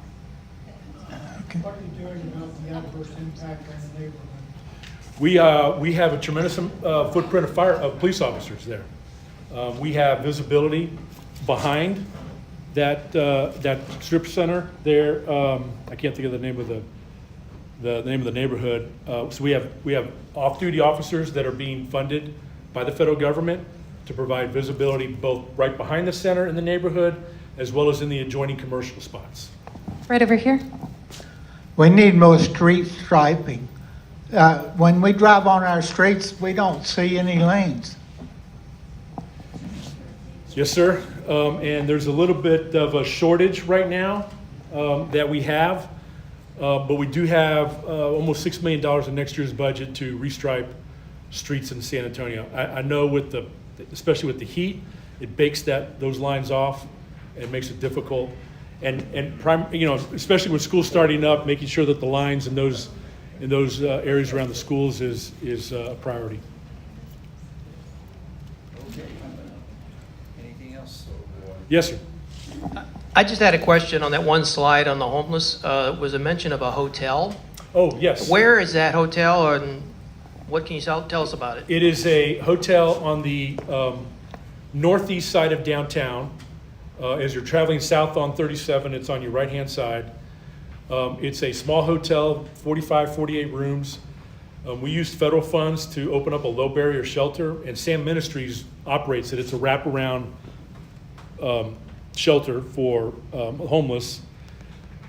What are you doing about the adverse impact on the neighborhood? We have a tremendous footprint of police officers there. We have visibility behind that strip center there. I can't think of the name of the name of the neighborhood. So we have off-duty officers that are being funded by the federal government to provide visibility both right behind the center in the neighborhood as well as in the adjoining commercial spots. Right over here. We need more street striping. When we drive on our streets, we don't see any lanes. Yes, sir. And there's a little bit of a shortage right now that we have, but we do have almost $6 million in next year's budget to restripe streets in San Antonio. I know especially with the heat, it bakes those lines off and makes it difficult. And especially with school starting up, making sure that the lines in those areas around the schools is a priority. Anything else? Yes, sir. I just had a question on that one slide on the homeless. Was a mention of a hotel. Oh, yes. Where is that hotel, and what can you tell us about it? It is a hotel on the northeast side of downtown. As you're traveling south on 37, it's on your right-hand side. It's a small hotel, 45, 48 rooms. We used federal funds to open up a low-barrier shelter, and Sam Ministries operates it. It's a wraparound shelter for homeless.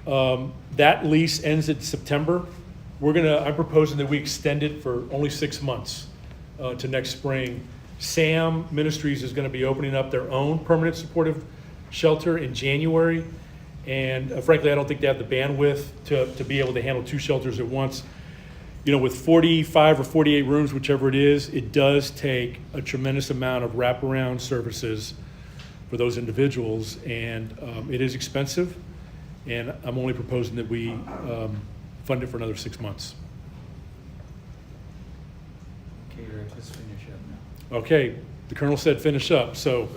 That lease ends in September. I'm proposing that we extend it for only 6 months to next spring. Sam Ministries is going to be opening up their own permanent supportive shelter in January, and frankly, I don't think they have the bandwidth to be able to handle 2 shelters at once. With 45 or 48 rooms, whichever it is, it does take a tremendous amount of wraparound services for those individuals, and it is expensive, and I'm only proposing that we fund it for another 6 months. Okay, Rick, let's finish up now. Okay, the colonel said finish up, so.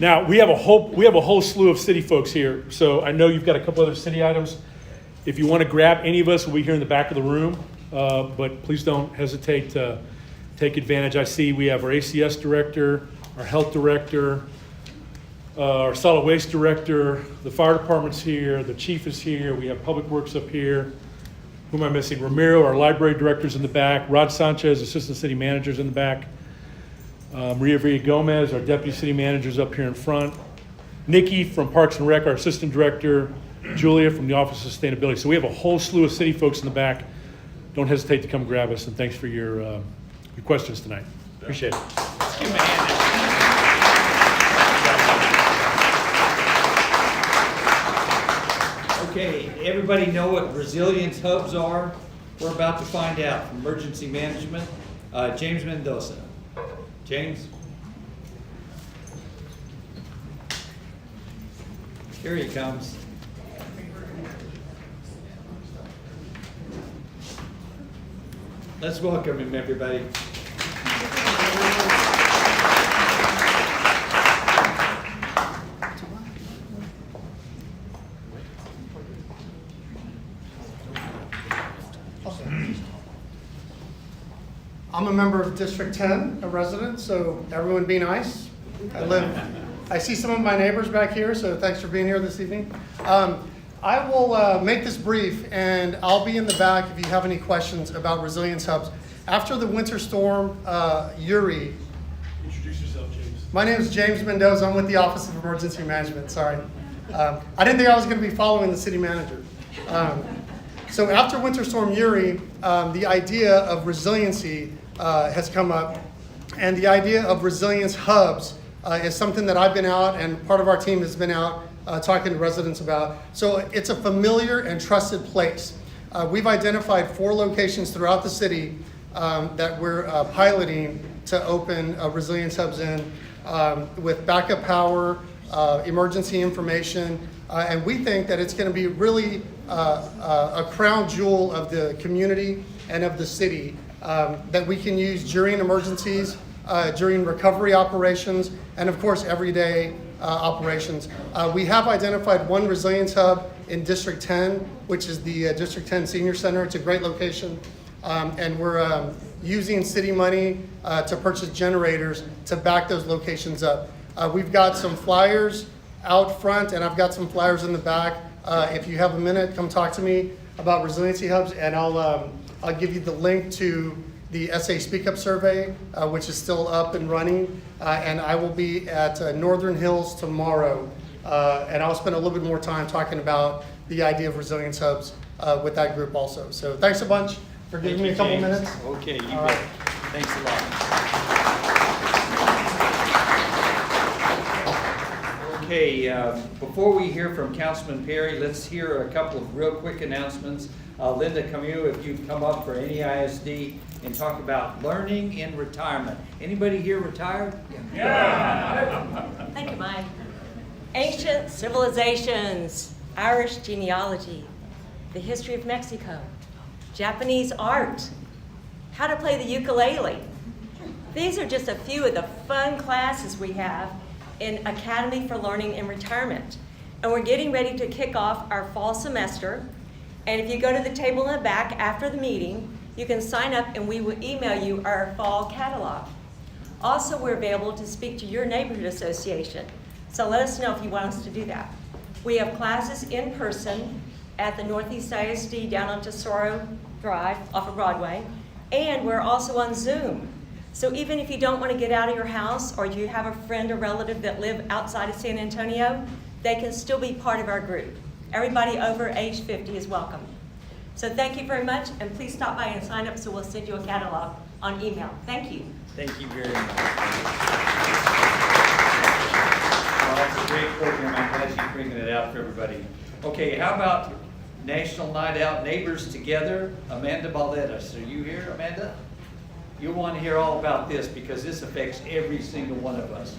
Now, we have a whole slew of city folks here, so I know you've got a couple other city items. If you want to grab any of us, we'll be here in the back of the room, but please don't hesitate to take advantage. I see we have our ACS director, our health director, our solid waste director, the fire department's here, the chief is here, we have public works up here. Who am I missing? Ramiro, our library director's in the back, Rod Sanchez, assistant city manager's in the back. Maria Villa Gomez, our deputy city manager, is up here in front. Nikki from Parks and Rec, our assistant director. Julia from the Office of Sustainability. So we have a whole slew of city folks in the back. Don't hesitate to come grab us, and thanks for your questions tonight. Appreciate it. Let's give him a hand. Okay, everybody know what resilience hubs are? We're about to find out from emergency management. James Mendoza. James? Here he comes. Let's welcome him, everybody. I'm a member of District 10, a resident, so everyone be nice. I see some of my neighbors back here, so thanks for being here this evening. I will make this brief, and I'll be in the back if you have any questions about resilience hubs. After the winter storm, Uri. Introduce yourself, James. My name is James Mendoza. I'm with the Office of Emergency Management, sorry. I didn't think I was going to be following the city manager. So after Winter Storm Uri, the idea of resiliency has come up, and the idea of resilience hubs is something that I've been out, and part of our team has been out talking to residents about. So it's a familiar and trusted place. we've identified 4 locations throughout the city that we're piloting to open resilience hubs in with backup power, emergency information, and we think that it's going to be really a crown jewel of the community and of the city that we can use during emergencies, during recovery operations, and of course everyday operations. We have identified 1 resilience hub in District 10, which is the District 10 Senior Center. It's a great location, and we're using city money to purchase generators to back those locations up. We've got some flyers out front, and I've got some flyers in the back. If you have a minute, come talk to me about resiliency hubs, and I'll give you the link to the SA Speak Up survey, which is still up and running, and I will be at Northern Hills tomorrow, and I'll spend a little bit more time talking about the idea of resilience hubs with that group also. So thanks a bunch for giving me a couple minutes. Okay, you All bet. right. Thanks a lot. Okay, before we hear from Councilman Perry, let's hear a couple of real quick announcements. Linda Camus, if you'd come up for NEISD and talk about learning in retirement. Anybody here retired? Thank you, Mike. Ancient civilizations, Irish genealogy, the history of Mexico, Japanese art, how to play the ukulele. These are just a few of the fun classes we have in Academy for Learning in Retirement. And we're getting ready to kick off our fall semester. And if you go to the table in the back after the meeting, you can sign up and we will email you our fall catalog. Also, we're available to speak to your neighborhood association. So let us know if you want us to do that. We have classes in person at the Northeast ISD down on Tesoro Drive off of Broadway. And we're also on Zoom. So even if you don't want to get out of your house or you have a friend or relative that live outside of San Antonio, they can still be part of our group. Everybody over age 50 is welcome. So thank you very much, and please stop by and sign up so we'll send you a catalog on email. Thank you. Thank you very much. Well, that's a great program. I'm glad you're bringing it out for everybody. Okay, how about National Night Out Neighbors Together? Amanda Balderas, are you here, Amanda? You'll want to hear all about this because this affects every single one of us.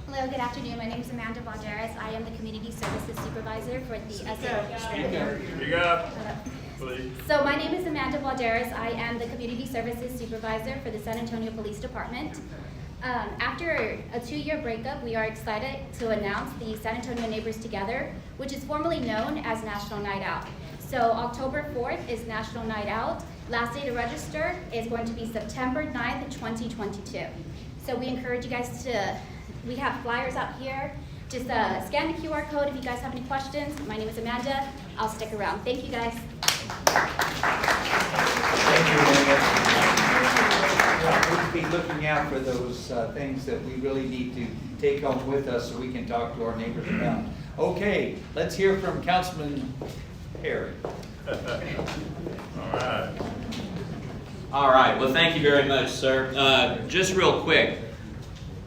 Hello, good afternoon. My name is Amanda Balderas. I am the Community Services Supervisor for the SA. Speak up, please. So my name is Amanda Balderas. I am the Community Services Supervisor for the San Antonio Police Department. After a 2-year breakup, we are excited to announce the San Antonio Neighbors Together, which is formerly known as National Night Out. So October 4th is National Night Out. Last day to register is going to be September 9th, 2022. So we encourage you guys to, we have flyers out here. Just scan the QR code if you guys have any questions. My name is Amanda. I'll stick around. Thank you, guys. Thank you, Amanda. We'll be looking out for those things that we really need to take home with us so we can talk to our neighbors about. Okay, let's hear from Councilman Perry. All right, well, thank you very much, sir. Just real quick,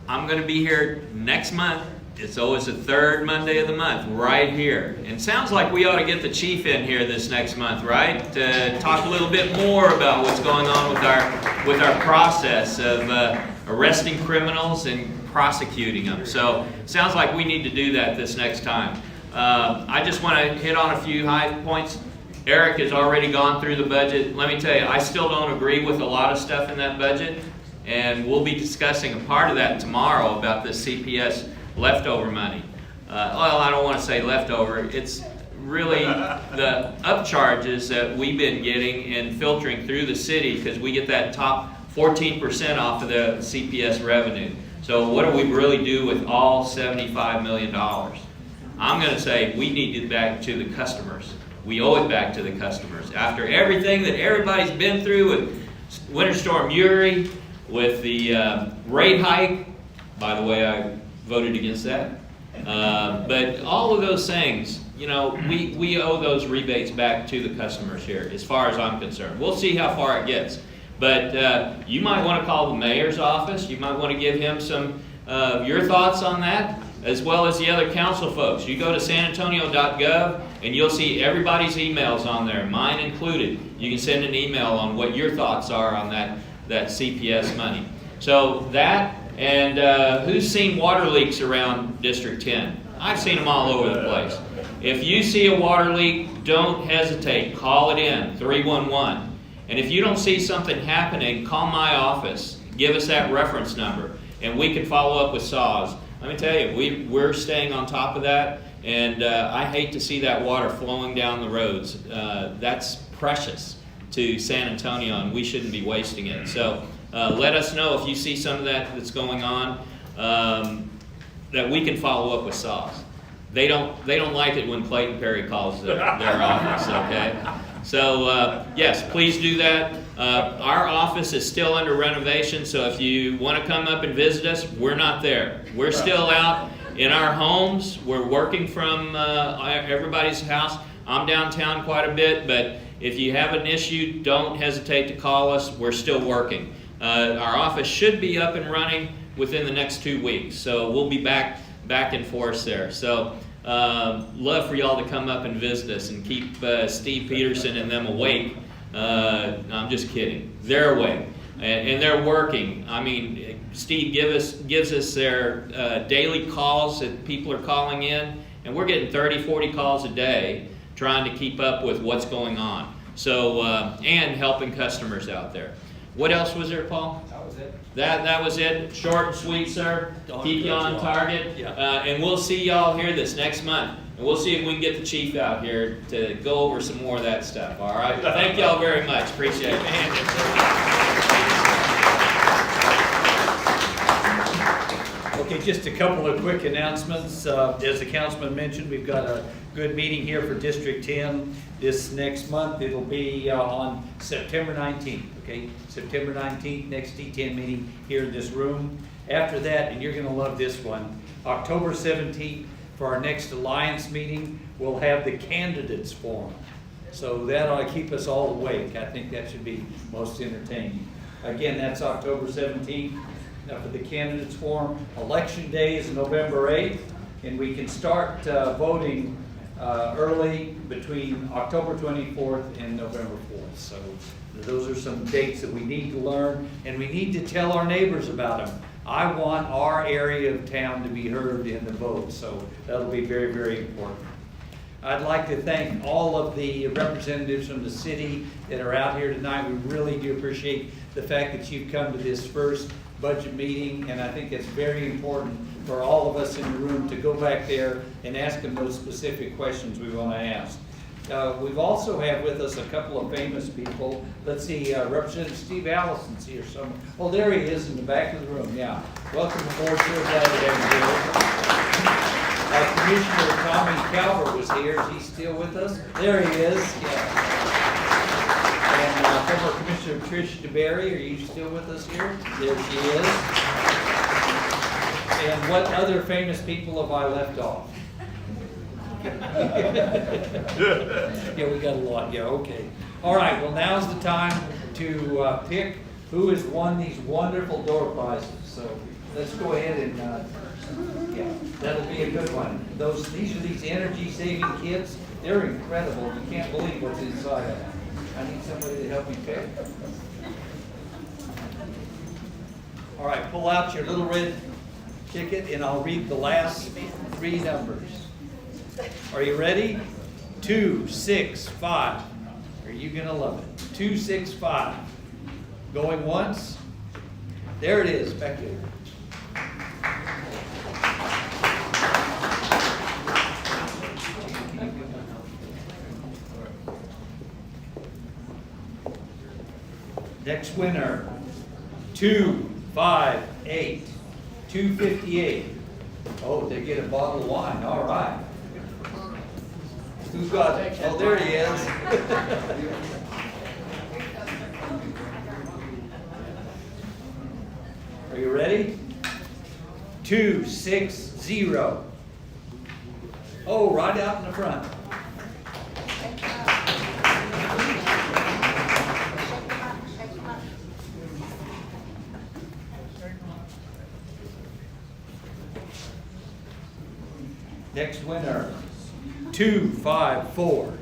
I'm going to be here next month. It's always the third Monday of the month, right here. And sounds like we ought to get the chief in here this next month, right? To talk a little bit more about what's going on with our process of arresting criminals and prosecuting them. So sounds like we need to do that this next time. I just want to hit on a few high points. Eric has already gone through the budget. Let me tell you, I still don't agree with a lot of stuff in that budget, and we'll be discussing a part of that tomorrow about the CPS leftover money. Well, I don't want to say leftover. It's really the upcharges that we've been getting and filtering through the city because we get that top 14% off of the CPS revenue. So what do we really do with all $75 million? I'm going to say we need it back to the customers. We owe it back to the customers. After everything that everybody's been through with Winter Storm Uri, with the rate hike, by the way, I voted against that. But all of those things, you know, we owe those rebates back to the customers here, as far as I'm concerned. We'll see how far it gets. But you might want to call the mayor's office. You might want to give him some your thoughts on that. as well as the other council folks. You go to sanantonio.gov and you'll see everybody's emails on there, mine included. You can send an email on what your thoughts are on that CPS money. So that, and who's seen water leaks around District 10? I've seen them all over the place. If you see a water leak, don't hesitate. Call it in, 311. And if you don't see something happening, call my office. Give us that reference number, and we can follow up with SAWS. Let me tell you, we're staying on top of that, and I hate to see that water flowing down the roads. That's precious to San Antonio, and we shouldn't be wasting it. So let us know if you see some of that that's going on, that we can follow up with SAWS. They don't like it when Clayton Perry calls their office, okay? So yes, please do that. Our office is still under renovation, so if you want to come up and visit us, we're not there. We're still out in our homes. We're working from everybody's house. I'm downtown quite a bit, but if you have an issue, don't hesitate to call us. We're still working. Our office should be up and running within the next 2 weeks, so we'll be back in force there. So love for y'all to come up and visit us and keep Steve Peterson and them awake. I'm just kidding. They're awake and they're working. I mean, Steve gives us their daily calls that people are calling in, and we're getting 30, 40 calls a day trying to keep up with what's going on. So, and helping customers out there. What else was there, Paul? That was it. That was it. Short and sweet, sir. Keep you on target. Yeah. And we'll see y'all here this next month. And we'll see if we can get the chief out here to go over some more of that stuff. All right. Thank y'all very much. Appreciate it. Okay, just a couple of quick announcements. As the councilman mentioned, we've got a good meeting here for District 10 this next month. It'll be on September 19th, okay? September 19th, next D10 meeting here in this room. After that, and you're going to love this one, October 17th, for our next Alliance meeting, we'll have the candidates forum. So that ought to keep us all awake. I think that should be most entertaining. Again, that's October 17th. Now for the candidates forum, election day is November 8th, and we can start voting early between October 24th and November 4th. So those are some dates that we need to learn, and we need to tell our neighbors about them. I want our area of town to be heard in the vote, so that'll be very, very important. I'd like to thank all of the representatives from the city that are out here tonight. We really do appreciate the fact that you've come to this first budget meeting, and I think it's very important for all of us in the room to go back there and ask them those specific questions we want to ask. We've also have with us a couple of famous people. Let's see, Representative Steve Allison's here somewhere. Oh, there he is in the back of the room, yeah. Welcome aboard, sure glad to have you here. Commissioner Tommy Calvert was here. Is he still with us? There he is, yeah. And former Commissioner Trish DeBerry, are you still with us here? There she is. And what other famous people have I left off? Yeah, we got a lot. Yeah, okay. All right, well, now's the time to pick who has won these wonderful door prizes. So let's go ahead and, yeah, that'll be a good one. These are these energy-saving kits. They're incredible. You can't believe what's inside of them. I need somebody to help me pick. All right, pull out your little red ticket, and I'll read the last three numbers. Are you ready? 265. Are you gonna love it? 265. Going once. There it is, back there. Next winner, 258. 258. Oh, they get a bottle of wine. All right. Who's got it? Oh, there he is. Are you ready? 260. Oh, right out in the front. Next winner, 254.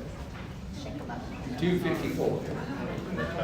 254.